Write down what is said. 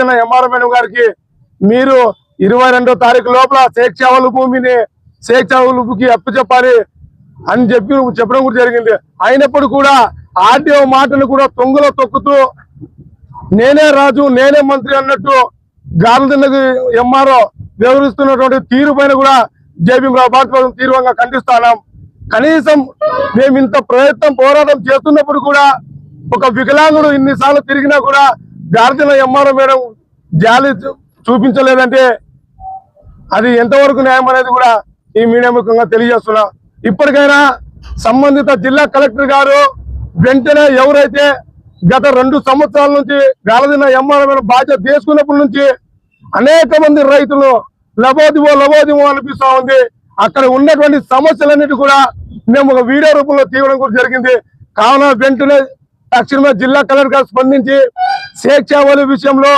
MRO madam గారికి మీరు 22వ తారీఖు లోపల శేక్షావలు భూమిని శేక్షావలుకి అప్పచెప్పాలి అని చెప్పడం కూడా జరిగింది. అయినప్పుడు కూడా ఆర్డీఓ మాటను కూడా తొంగలో తొక్కుతూ నేనే రాజు నేనే మంత్రి అన్నట్టు గార్లదిన్నకి ఎంఆర్ఓ వ్యవహరిస్తున్నటువంటి తీరు పైన కూడా జేబీఎం భారత తీవ్రంగా ఖండిస్తున్నాం. కనీసం మేము ఇంత పోరాటం చేస్తున్నప్పుడు కూడా ఒక వికలాంగుడు ఇన్నిసార్లు తిరిగినా కూడా గార్లదిన్న ఎంఆర్ఓ మేడం జాలి చూపించలేదంటే అది ఎంతవరకు న్యాయం అనేది కూడా ఈ మీడియా ముఖంగా తెలియజేస్తున్నా. ఇప్పటికైనా సంబంధిత జిల్లా కలెక్టర్ గారు వెంటనే ఎవరైతే గత 2 సంవత్సరాల నుంచి గార్లదిన్న ఎంఆర్ఓ మేడం బాధ్యత తీసుకున్నప్పటి నుంచి అనేక మంది రైతులు లబోదిమో అనిపిస్తా ఉంది. అక్కడ ఉన్నటువంటి సమస్యలన్నిటి కూడా మేము ఒక వీడియో రూపంలో తీయడం కూడా జరిగింది. కావున వెంటనే తక్షణమే జిల్లా కలెక్టర్ గారు స్పందించి శేక్షావలి విషయంలో